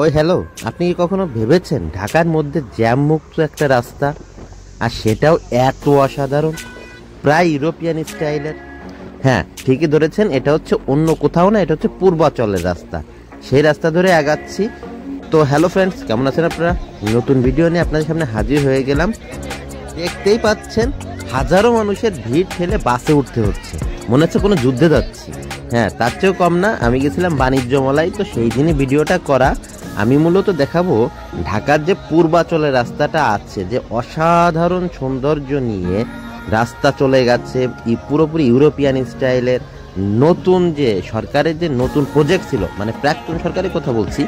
ওই হ্যালো, আপনি কি কখনো ভেবেছেন ঢাকার মধ্যে জ্যাম মুক্ত একটা রাস্তা, আর সেটাও এত অসাধারণ, প্রায় ইউরোপিয়ান স্টাইলের? হ্যাঁ, ঠিকই ধরেছেন, এটা হচ্ছে অন্য কোথাও না, এটা হচ্ছে পূর্বাচলের রাস্তা। সেই রাস্তা ধরে আগাচ্ছি। তো হ্যালো ফ্রেন্ডস, কেমন আছেন আপনারা? নতুন ভিডিও নিয়ে আপনাদের সামনে হাজির হয়ে গেলাম। দেখতেই পাচ্ছেন হাজারো মানুষের ভিড় ঠেলে বাসে উঠতে হচ্ছে, মনে হচ্ছে কোনো যুদ্ধে যাচ্ছি। হ্যাঁ, তার চেয়েও কম না, আমি গেছিলাম বাণিজ্য মেলায়, তো সেই দিনই ভিডিওটা করা। আমি মূলত দেখাবো ঢাকার যে পূর্বাচলের রাস্তাটা আছে, যে অসাধারণ সৌন্দর্য নিয়ে রাস্তা চলে গেছে, পুরোপুরি ইউরোপিয়ান স্টাইলের। নতুন যে সরকারের যে নতুন প্রজেক্ট ছিল, মানে প্রাক্তন সরকারের কথা বলছি,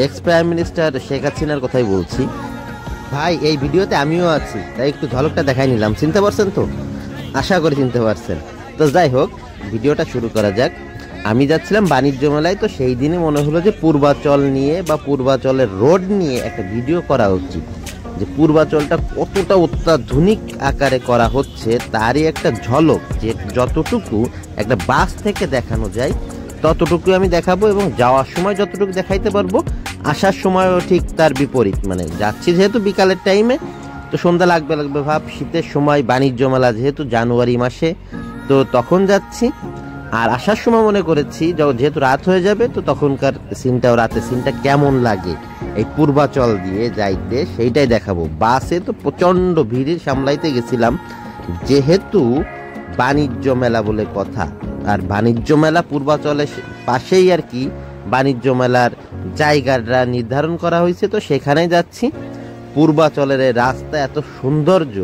এক্স প্রাইম মিনিস্টার শেখ হাসিনার কথাই বলছি। ভাই, এই ভিডিওতে আমিও আছি, তাই একটু ঝলকটা দেখাই নিলাম। চিনতে পারছেন তো? আশা করি চিনতে পারছেন। তো যাই হোক, ভিডিওটা শুরু করা যাক। আমি যাচ্ছিলাম বাণিজ্য মেলায়, তো সেই দিনই মনে হলো যে পূর্বাচল নিয়ে বা পূর্বাচলের রোড নিয়ে একটা ভিডিও করা উচিত, যে পূর্বাচলটা কতটা অত্যাধুনিক আকারে করা হচ্ছে তারই একটা ঝলক, যে যতটুকু একটা বাস থেকে দেখানো যায় ততটুকু আমি দেখাবো, এবং যাওয়ার সময় যতটুকু দেখাইতে পারবো আসার সময়ও ঠিক তার বিপরীত। মানে যাচ্ছি যেহেতু বিকালের টাইমে, তো সন্ধ্যা লাগবে ভাব, শীতের সময় বাণিজ্য মেলা যেহেতু জানুয়ারি মাসে, তো তখন যাচ্ছি। আর আসার সময় মনে করেছি যেহেতু রাত হয়ে যাবে, তো তখনকার সিনটাও, রাতের সিনটা কেমন লাগে এই পূর্বাচল দিয়ে যাইতে সেইটাই দেখাবো। বাসে তো প্রচণ্ড ভিড় সামলাইতে গেছিলাম, যেহেতু বাণিজ্য মেলা বলে কথা। আর বাণিজ্য মেলা পূর্বাচলের পাশেই আর কি বাণিজ্য মেলার জায়গাটা নির্ধারণ করা হয়েছে, তো সেখানেই যাচ্ছি। পূর্বাচলের রাস্তা এত সৌন্দর্য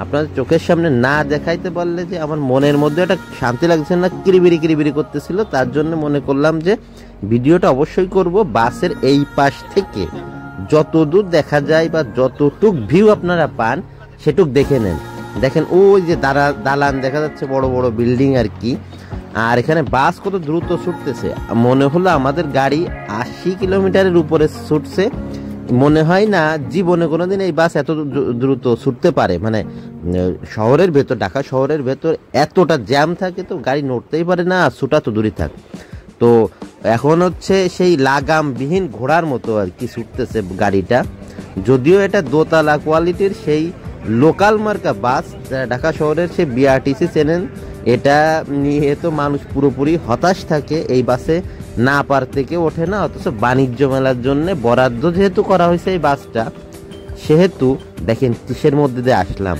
আপনাদের চোখের সামনে না দেখাইতে পারলে যে আমার মনের মধ্যে একটা শান্তি লাগছে না, কিরিবিরি করতেছিল। তার জন্য মনে করলাম যে ভিডিওটা অবশ্যই করব। বাসের এই পাশ থেকে যত দূর দেখা যায় বা যতটুক ভিউ আপনারা পান সেটুক দেখে নেন। দেখেন ওই যে দালান দেখা যাচ্ছে, বড় বড় বিল্ডিং আর কি। আর এখানে বাস কত দ্রুত ছুটতেছে, মনে হলো আমাদের গাড়ি 80 কিলোমিটারের উপরে ছুটছে। মনে হয় না জীবনে কোনোদিন এই বাস এত দ্রুত ছুটতে পারে। মানে শহরের ভেতর, ঢাকা শহরের ভেতর এতটা জ্যাম থাকে, তো গাড়ি নড়তেই পারে না, ছুটা তো দূরই থাক। তো এখন হচ্ছে সেই লাগামবিহীন ঘোড়ার মতো আর কি ছুটতেছে গাড়িটা। যদিও এটা দোতলা কোয়ালিটির সেই লোকাল মার্কা বাস, ঢাকা শহরের সেই বিআরটিসি চেনেন, এটা নিয়ে তো মানুষ পুরোপুরি হতাশ থাকে। এই বাসে না পার থেকে ওঠে না, অথচ বাণিজ্য মেলার জন্য বরাদ্দ যেহেতু করা হয়েছে এই বাসটা, সেহেতু দেখেন কিসের মধ্যে দিয়ে আসলাম।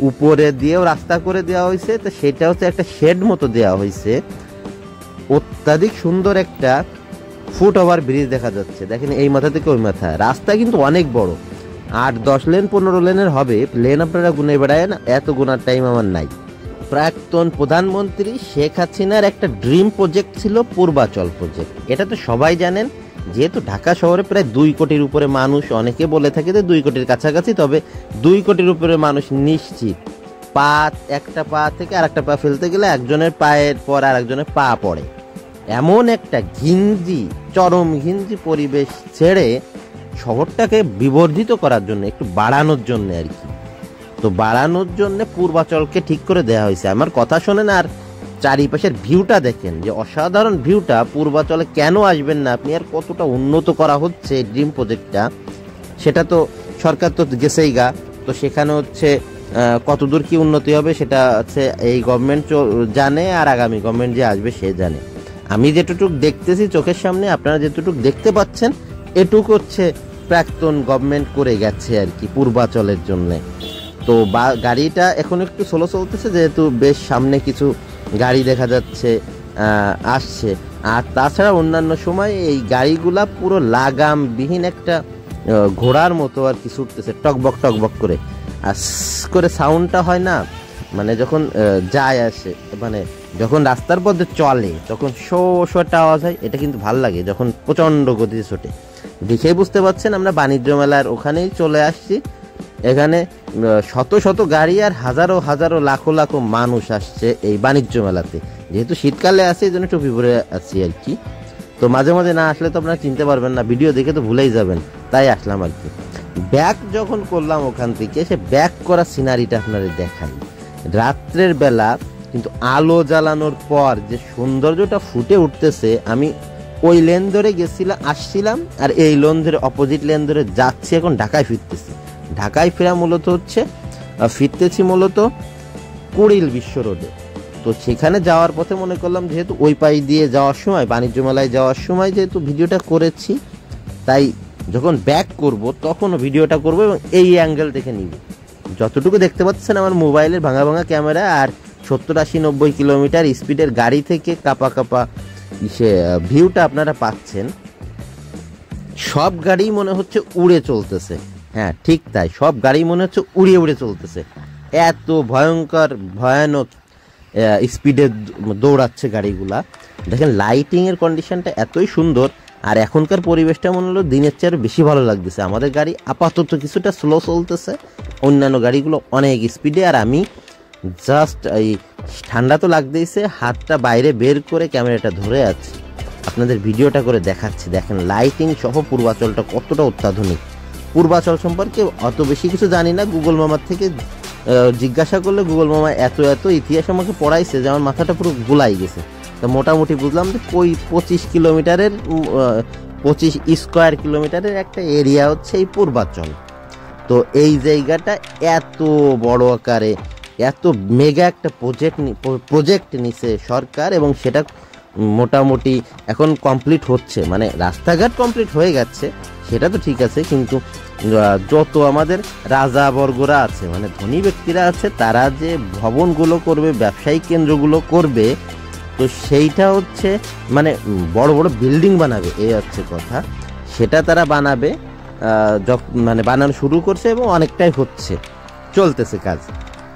উপরে দিয়েও রাস্তা করে দেওয়া হয়েছে, তো সেটা হচ্ছে একটা শেড মতো দেওয়া হয়েছে। অত্যাধিক সুন্দর একটা ফুট ওভার ব্রিজ দেখা যাচ্ছে। দেখেন এই মাথা থেকে ওই মাথা, রাস্তা কিন্তু অনেক বড়, 8-10 লেন 15 লেনের হবে। লেন আপনারা গুনে বেড়ায় না, এত গুনার টাইম আমার নাই। প্রাক্তন প্রধানমন্ত্রী শেখ হাসিনার একটা ড্রিম প্রজেক্ট ছিল পূর্বাচল প্রজেক্ট। এটা তো সবাই জানেন, যেহেতু ঢাকা শহরে প্রায় 2 কোটির উপরে মানুষ, অনেকে বলে থাকে যে 2 কোটির কাছাকাছি, তবে 2 কোটির উপরে মানুষ নিশ্চিত একটা পা থেকে আরেকটা পা ফেলতে গেলে একজনের পায়ের পর আর একজনের পা পড়ে। এমন একটা চরম ঘিঞ্জি পরিবেশ ছেড়ে শহরটাকে বিবর্ধিত করার জন্য, একটু বাড়ানোর জন্য আর কি, তো বাড়ানোর জন্য পূর্বাচলকে ঠিক করে দেওয়া হয়েছে। আমার কথা শোনেন আর চারিপাশের ভিউটা দেখেন, যে অসাধারণ ভিউটা। পূর্বাচলে কেন আসবেন না আপনি? আর কতটা উন্নত করা হচ্ছে ড্রিম প্রজেক্টটা, সেটা তো সরকার তো গেছেই গা। তো সেখানে হচ্ছে কতদূর কি উন্নতি হবে সেটা হচ্ছে এই গভর্নমেন্ট জানে, আর আগামী গভর্নমেন্ট যে আসবে সে জানে। আমি যেটুকু দেখতেছি চোখের সামনে, আপনারা যেটুকু দেখতে পাচ্ছেন, এটুকু হচ্ছে প্রাক্তন গভর্নমেন্ট করে গেছে আর কি পূর্বাচলের জন্যে। তো গাড়িটা এখন একটু স্লো চলতেছে, যেহেতু বেশ সামনে কিছু গাড়ি দেখা যাচ্ছে আসছে। আর তাছাড়া অন্যান্য সময় এই গাড়িগুলা পুরো লাগামবিহীন একটা ঘোড়ার মতো আর কি ছুটতেছে, টকবক করে। আর করে সাউন্ডটা হয় না, মানে যখন যায় আসে, মানে যখন রাস্তার পথে চলে তখন শো একটা আওয়াজ হয়। এটা কিন্তু ভাল লাগে যখন প্রচণ্ড গতিতে ছোটে। দেখেই বুঝতে পারছেন আমরা বাণিজ্য মেলার ওখানেই চলে আসছি। এখানে শত শত গাড়ি আর হাজারো লাখো মানুষ আসছে এই বাণিজ্য মেলাতে। যেহেতু শীতকালে আছে, এই জন্য টুপি পরে আছি আর কি। তো মাঝে মাঝে না আসলে তো আপনারা চিনতে পারবেন না, ভিডিও দেখে তো ভুলেই যাবেন, তাই আসলাম আর কি। ব্যাক যখন করলাম ওখান থেকে, সে ব্যাক করা সিনারিটা আপনাদের দেখাই। রাত্রের বেলা কিন্তু আলো জ্বালানোর পর যে সৌন্দর্যটা ফুটে উঠতেছে, আমি ওই লেন ধরে আসছিলাম, আর এই লেন ধরে অপোজিট লেন ধরে যাচ্ছি, এখন ঢাকায় ফিরতেছি। ঢাকায় ফেরা মূলত হচ্ছে ফিরতেছি মূলত কুড়িল বিশ্ব রোডে। তো সেখানে যাওয়ার পথে মনে করলাম যেহেতু ওই পাশ দিয়ে যাওয়ার সময়, বাণিজ্য মেলায় যাওয়ার সময় যেহেতু ভিডিওটা করেছি, তাই যখন ব্যাক করব তখনও ভিডিওটা করব এবং এই অ্যাঙ্গেল থেকে নিব। যতটুকু দেখতে পাচ্ছেন আমার মোবাইলের ভাঙা ভাঙা ক্যামেরা, আর 70-80-90 কিলোমিটার স্পিডের গাড়ি থেকে কাপা কাপা ভিউটা আপনারা পাচ্ছেন। সব গাড়ি মনে হচ্ছে উড়ে চলতেছে। হ্যাঁ ঠিক তাই, সব গাড়ি মনে হচ্ছে উড়ে উড়ে চলতেছে, এত ভয়ানক স্পিডে দৌড়াচ্ছে গাড়িগুলা। দেখেন লাইটিংয়ের কন্ডিশনটা এতই সুন্দর, আর এখনকার পরিবেশটা মনে হলো দিনের চেয়ে বেশি ভালো লাগতেছে। আমাদের গাড়ি আপাতত কিছুটা স্লো চলতেছে, অন্যান্য গাড়িগুলো অনেক স্পিডে। আর আমি জাস্ট এই ঠান্ডা তো লাগতেইছে, হাতটা বাইরে বের করে ক্যামেরাটা ধরে আছি, আপনাদের ভিডিওটা করে দেখাচ্ছি। দেখেন লাইটিং সহ পূর্বাচলটা কতটা অত্যাধুনিক। পূর্বাচল সম্পর্কে অত বেশি কিছু জানি না, গুগল মামার থেকে জিজ্ঞাসা করলে গুগল মামা এত ইতিহাস আমাকে পড়াইছে যে আমার মাথাটা পুরো গুলাই গেছে। তো মোটামুটি বুঝলাম যে 25 কিলোমিটারের 25 স্কোয়ার কিলোমিটারের একটা এরিয়া হচ্ছে এই পূর্বাচল। তো এই জায়গাটা এত বড় আকারে, এত মেগা একটা প্রজেক্ট নিছে সরকার, এবং সেটা মোটামুটি এখন কমপ্লিট হচ্ছে। মানে রাস্তাঘাট কমপ্লিট হয়ে গেছে, সেটা তো ঠিক আছে, কিন্তু যত আমাদের রাজাবর্গরা আছে, মানে ধনী ব্যক্তিরা আছে, তারা যে ভবনগুলো করবে, ব্যবসায়িক কেন্দ্রগুলো করবে, তো সেইটা হচ্ছে মানে বড় বড় বিল্ডিং বানাবে, এই হচ্ছে কথা। সেটা তারা বানাবে, মানে বানানো শুরু করছে এবং অনেকটাই চলতেছে কাজ।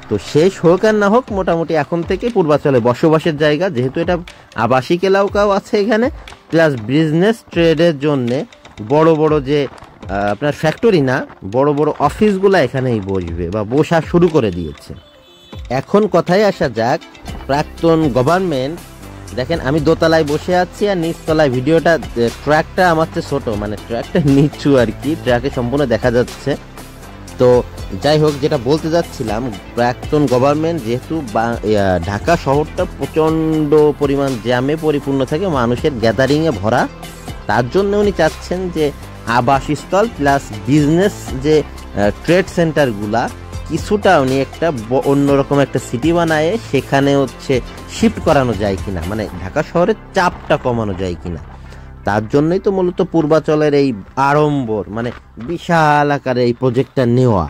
তো শেষ হোক আর না হোক, মোটামুটি এখন থেকে পূর্বাচলে বসবাসের জায়গা, যেহেতু এটা আবাসিক এলাকাও আছে এখানে, প্লাস বিজনেস ট্রেডের জন্যে বড় বড় যে আপনার ফ্যাক্টরি না, বড় বড় অফিসগুলো এখানেই বসবে বা বসা শুরু করে দিয়েছে। এখন কথায় আসা যাক, প্রাক্তন গভর্নমেন্ট, দেখেন আমি দোতলায় বসে আছি আর নিচতলায় ভিডিওটা, ট্র্যাকটা আমার চেয়ে ছোটো, মানে ট্র্যাকটা নিচু আর কি, ট্র্যাকে সম্পূর্ণ দেখা যাচ্ছে। তো যাই হোক, যেটা বলতে যাচ্ছিলাম, প্রাক্তন গভর্নমেন্ট যেহেতু ঢাকা শহরটা প্রচণ্ড পরিমাণ জ্যামে পরিপূর্ণ থাকে, মানুষের গ্যাদারিংয়ে ভরা, তার জন্য উনি চাচ্ছেন যে আবাসস্থল প্লাস বিজনেস যে ট্রেড সেন্টারগুলা কিছুটা উনি একটা অন্যরকম একটা সিটি বানায় সেখানে হচ্ছে শিফট করানো যায় কিনা, মানে ঢাকা শহরের চাপটা কমানো যায় কিনা, তার জন্যই তো মূলত পূর্বাচলের এই আড়ম্বর, মানে বিশাল আকারে এই প্রজেক্টটা নেওয়া।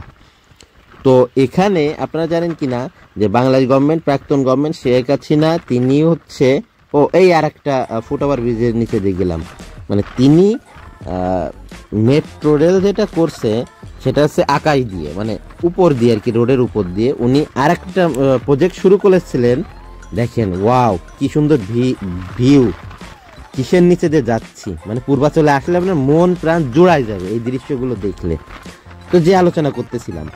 তো এখানে আপনারা জানেন কিনা যে বাংলাদেশ গভর্নমেন্ট, প্রাক্তন গভর্নমেন্ট শেখ হাসিনা, তিনি হচ্ছে এই আর একটা ফুটওভার ব্রিজের নিচে দিয়ে গেলাম, মানে তিনি মেট্রো রেল যেটা করছে সেটা হচ্ছে আকাশ দিয়ে, মানে উপর দিয়ে আর কি, রোডের উপর দিয়ে উনি আর একটা প্রজেক্ট শুরু করেছিলেন। দেখেন ওয়াও কি সুন্দর ভিউ, কিসের নিচে দিয়ে যাচ্ছি, মানে পূর্বাচলে আসলে আপনার মন প্রাণ জোড়ায় যাবে এই দৃশ্যগুলো দেখলে। তো যে আলোচনা করতেছিলাম,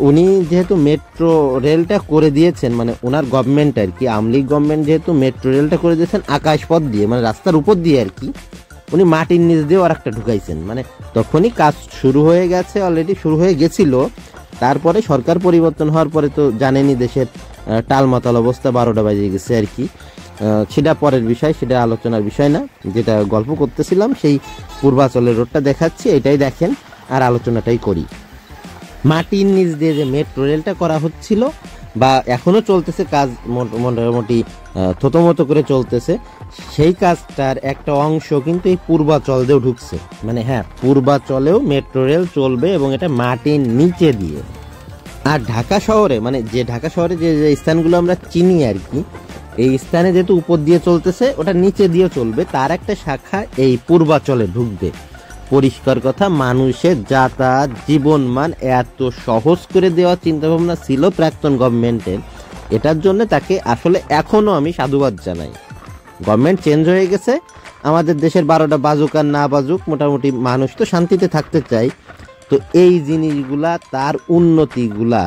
উনি যেহেতু মেট্রো রেলটা করে দিয়েছেন, মানে ওনার গভর্নমেন্ট আর কি, আওয়ামী লীগ গভর্নমেন্ট যেহেতু মেট্রো রেলটা করে দিয়েছেন আকাশপথ দিয়ে, মানে রাস্তার উপর দিয়ে আর কি, উনি মাটির নিচ দিয়ে আর একটা ঢুকাইছেন, মানে তখনই কাজ শুরু হয়ে গেছে, অলরেডি শুরু হয়ে গেছিল। তারপরে সরকার পরিবর্তন হওয়ার পরে তো জানেনই দেশের টালমাতাল অবস্থা, 12টা বাজে গেছে আর কি, সেটা পরের বিষয়, সেটা আলোচনার বিষয় না। যেটা গল্প করতেছিলাম সেই পূর্বাচলের রোডটা দেখাচ্ছি, এটাই দেখেন আর আলোচনাটাই করি। মাটির নিচ দিয়ে যে মেট্রো রেলটা করা হচ্ছিল বা এখনো চলতেছে কাজ, মোটামুটি থতমতো করে চলতেছে, সেই কাজটার একটা অংশ কিন্তু এই পূর্বাচল দিয়েও ঢুকছে। মানে হ্যাঁ, পূর্বাচলেও মেট্রো রেল চলবে এবং এটা মাটির নিচে দিয়ে। আর ঢাকা শহরে, মানে যে ঢাকা শহরে যে স্থানগুলো আমরা চিনি আর কি, এই স্থানে যেহেতু উপর দিয়ে চলতেছে, ওটা নিচে দিয়ে চলবে, তার একটা শাখা এই পূর্বাচলে ঢুকবে। পরিষ্কার কথা, মানুষের যাতায়াত জীবনমান এত সহজ করে দেওয়ার চিন্তাভাবনা ছিল প্রাক্তন গভর্নমেন্টের, এটার জন্য তাকে আসলে এখনও আমি সাধুবাদ জানাই। গভর্নমেন্ট চেঞ্জ হয়ে গেছে, আমাদের দেশের 12টা বাজুক আর না বাজুক, মোটামুটি মানুষ তো শান্তিতে থাকতে চাই। তো এই জিনিসগুলা, তার উন্নতিগুলা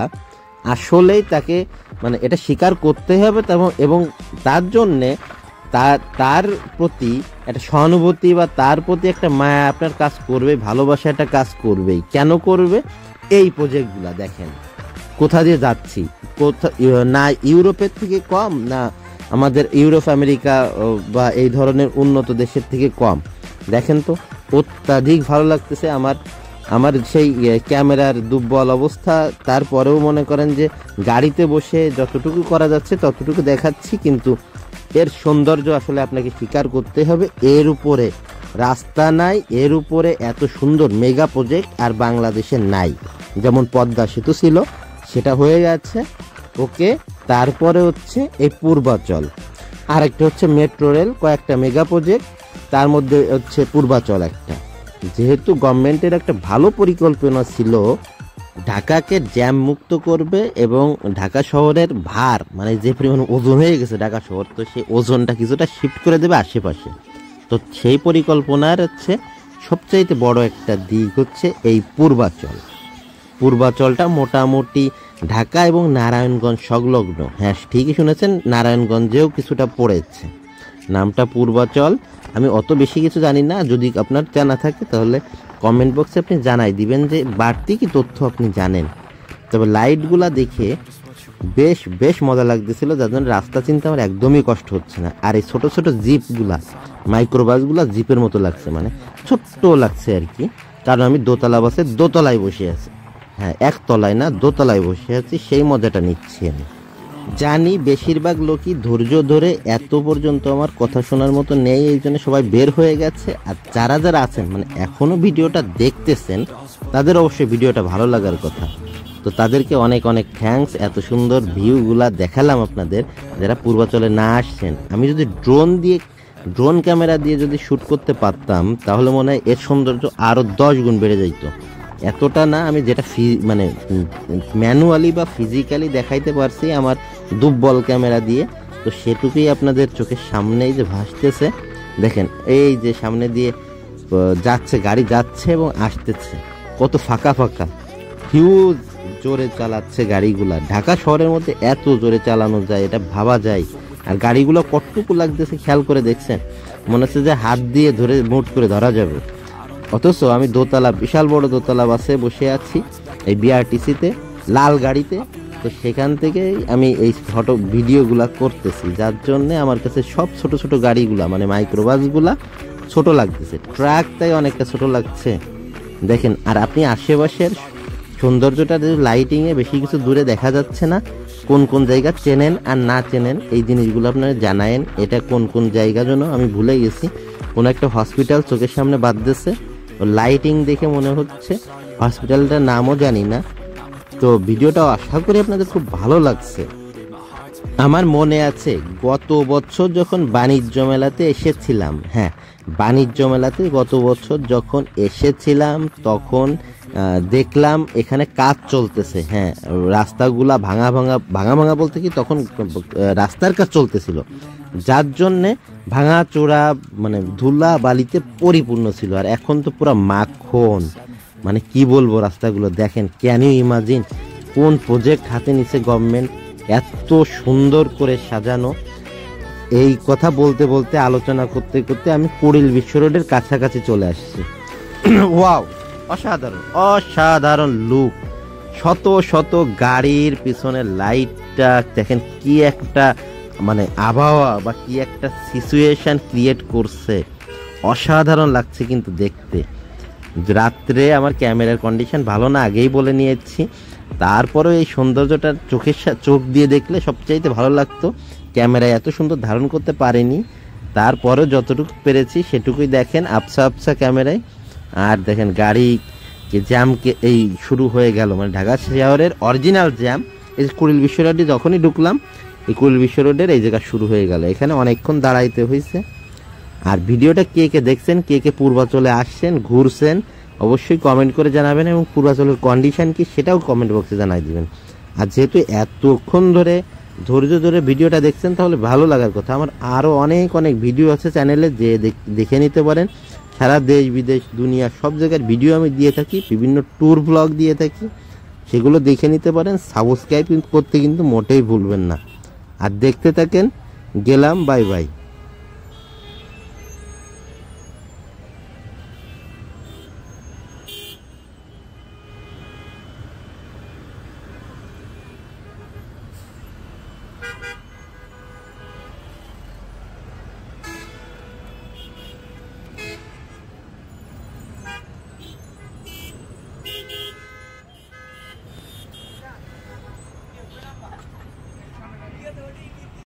আসলেই তাকে মানে এটা স্বীকার করতে হবে, এবং তার জন্যে তার প্রতি একটা সহানুভূতি বা তার প্রতি একটা মায়া আপনার কাজ করবে, ভালোবাসা একটা কাজ করবেই। কেন করবে? এই প্রজেক্টগুলা দেখেন কোথা দিয়ে যাচ্ছি, না ইউরোপের থেকে কম, না আমাদের ইউরোপ আমেরিকা বা এই ধরনের উন্নত দেশের থেকে কম। দেখেন তো অত্যাধিক ভালো লাগতেছে আমার সেই ক্যামেরার দুর্বল অবস্থা, তারপরেও মনে করেন যে গাড়িতে বসে যতটুকু করা যাচ্ছে ততটুকু দেখাচ্ছি, কিন্তু এর সৌন্দর্য আসলে আপনাকে স্বীকার করতে হবে। এর উপরে রাস্তা নাই, এর উপরে এত সুন্দর মেগা প্রজেক্ট আর বাংলাদেশে নাই। যেমন পদ্মা সেতু ছিল, সেটা হয়ে গেছে, ওকে। তারপরে হচ্ছে এই পূর্বাচল, আরেকটা হচ্ছে মেট্রো রেল, কয়েকটা মেগা প্রজেক্ট, তার মধ্যে হচ্ছে পূর্বাচল একটা। যেহেতু গভর্নমেন্টের একটা ভালো পরিকল্পনা ছিল ঢাকাকে জ্যাম মুক্ত করবে এবং ঢাকা শহরের ভার মানে যে পরিমাণ ওজন হয়ে গেছে ঢাকা শহর, তো সেই ওজনটা কিছুটা শিফট করে দেবে আশেপাশে। তো সেই পরিকল্পনার হচ্ছে সবচাইতে বড় একটা দিক হচ্ছে এই পূর্বাচলটা মোটামুটি ঢাকা এবং নারায়ণগঞ্জ সংলগ্ন। হ্যাঁ, ঠিকই শুনেছেন, নারায়ণগঞ্জেও কিছুটা পড়েছে। নামটা পূর্বাচল। আমি অত বেশি কিছু জানি না, যদি আপনার জানা থাকে তাহলে কমেন্ট বক্সে আপনি জানাই দিবেন যে বাড়তি কি তথ্য আপনি জানেন। তবে লাইটগুলা দেখে বেশ মজা লাগতেছিল, যার জন্য রাস্তা চিনতে আমার একদমই কষ্ট হচ্ছে না। আর এই ছোট ছোট জিপগুলা, মাইক্রোবাসগুলা জিপের মতো লাগছে, মানে ছোট্ট লাগছে আর কি, কারণ আমি দোতলা বাসে দোতলায় বসে আছি। হ্যাঁ, একতলায় না, দোতলায় বসে আছি, সেই মজাটা নিচ্ছি আমি। জানি বেশিরভাগ লোকই ধৈর্য ধরে এত পর্যন্ত আমার কথা শোনার মতো নেই, এই জন্য সবাই বের হয়ে গেছে। আর যারা আছেন মানে এখনো ভিডিওটা দেখতেছেন, তাদের অবশ্যই ভিডিওটা ভালো লাগার কথা। তো তাদেরকে অনেক অনেক থ্যাঙ্কস। এত সুন্দর ভিউগুলা দেখালাম আপনাদের, যারা পূর্বাচলে না আসছেন। আমি যদি ড্রোন ক্যামেরা দিয়ে যদি শ্যুট করতে পারতাম তাহলে মনে হয় এর সৌন্দর্য আরও 10 গুণ বেড়ে যাইতো। এতটা না, আমি যেটা মানে ম্যানুয়ালি বা ফিজিক্যালি দেখাইতে পারছি আমার দুর্বল ক্যামেরা দিয়ে, তো সেটুকুই আপনাদের চোখের সামনেই যে ভাসতেছে। দেখেন এই যে সামনে দিয়ে যাচ্ছে গাড়ি, যাচ্ছে এবং আসতেছে, কত ফাঁকা হিউজ জোরে চালাচ্ছে গাড়িগুলা। ঢাকা শহরের মধ্যে এত জোরে চালানো যায় এটা ভাবা যায়। আর গাড়িগুলো কতটুকু লাগতেছে খেয়াল করে দেখছেন, মনে হচ্ছে যে হাত দিয়ে ধরে মুট করে ধরা যাবে। অথচ আমি দোতলা, বিশাল বড় দোতলা বাসে বসে আছি এই বিআরটিসিতে, লাল গাড়িতে। তো সেখান থেকে আমি এই ফটো ভিডিওগুলা করতেছি, যার জন্যে আমার কাছে সব ছোট ছোট গাড়িগুলা মানে মাইক্রোবাসগুলা ছোট লাগতেছে, ট্রাক তাই অনেকটা ছোট লাগছে। দেখেন, আর আপনি আশেপাশের সৌন্দর্যটা লাইটিংয়ে বেশি কিছু দূরে দেখা যাচ্ছে না। কোন কোন জায়গা চেনেন আর না চেনেন এই জিনিসগুলো আপনারা জানায়েন। এটা কোন জায়গা যেন আমি ভুলে গেছি, কোনো একটা হসপিটাল চোখের সামনে বাঁধতেছে, লাইটিং দেখে মনে হচ্ছে, হসপিটালটার নামও জানি না। তো ভিডিওটা আশা করি আপনাদের খুব ভালো লাগছে। আমার মনে আছে গত বছর যখন বাণিজ্য মেলাতে এসেছিলাম, হ্যাঁ বাণিজ্য মেলাতে গত বছর যখন এসেছিলাম তখন দেখলাম এখানে কাজ চলতেছে। হ্যাঁ, রাস্তাগুলা ভাঙা বলতে কি, তখন রাস্তার কাজ চলতেছিল, যার জন্যে ভাঙা চোরা মানে ধুলা বালিতে পরিপূর্ণ ছিল। আর এখন তো পুরো মাখন, মানে কি বলবো রাস্তাগুলো দেখেন। ক্যান ইউ ইমাজিন কোন প্রজেক্ট হাতে নিছে গভর্নমেন্ট, এত সুন্দর করে সাজানো। এই কথা বলতে বলতে আলোচনা করতে করতে আমি কুড়িল বিশ্ব রোডের কাছাকাছি চলে আসছি। ওয়াও, অসাধারণ লুক, শত শত গাড়ির পিছনে লাইটটা দেখেন, কি একটা মানে আবহাওয়া বা কি একটা সিচুয়েশন ক্রিয়েট করছে, অসাধারণ লাগছে কিন্তু দেখতে। রাত্রে আমার ক্যামেরার কন্ডিশন ভালো না, আগেই বলে নিয়েছি, তারপরেও এই সৌন্দর্যটা চোখ দিয়ে দেখলে সবচাইতে ভালো লাগতো। ক্যামেরায় এত সুন্দর ধারণ করতে পারেনি, তারপরেও যতটুকু পেরেছি সেটুকুই দেখেন আবসা ক্যামেরায়। আর দেখেন গাড়ি জ্যামকে এই শুরু হয়ে গেল, মানে ঢাকা শহরের অরিজিনাল জ্যাম। এই কুড়িল বিশ্ব রোডে যখনই ঢুকলাম, এই কুড়িল বিশ্ব রোডের এই জায়গা শুরু হয়ে গেল, এখানে অনেকক্ষণ দাঁড়াইতে হয়েছে। আর ভিডিওটা কে দেখছেন, কে পূর্বাচলে আসছেন, ঘুরছেন, অবশ্যই কমেন্ট করে জানাবেন, এবং পূর্বাচলের কন্ডিশন কি সেটাও কমেন্ট বক্সে জানাই দিবেন। আর যেহেতু এতক্ষণ ধরে ধৈর্য ধরে ভিডিওটা দেখছেন, তাহলে ভালো লাগার কথা। আমার আরও অনেক ভিডিও আছে চ্যানেলে, যে দেখে নিতে পারেন। সারা দেশ বিদেশ দুনিয়া সব জায়গার ভিডিও আমি দিয়ে থাকি, বিভিন্ন ট্যুর ব্লগ দিয়ে থাকি, সেগুলো দেখে নিতে পারেন। সাবস্ক্রাইব করতে কিন্তু মোটেই ভুলবেন না। আর দেখতে থাকেন, গেলাম, বাই বাই।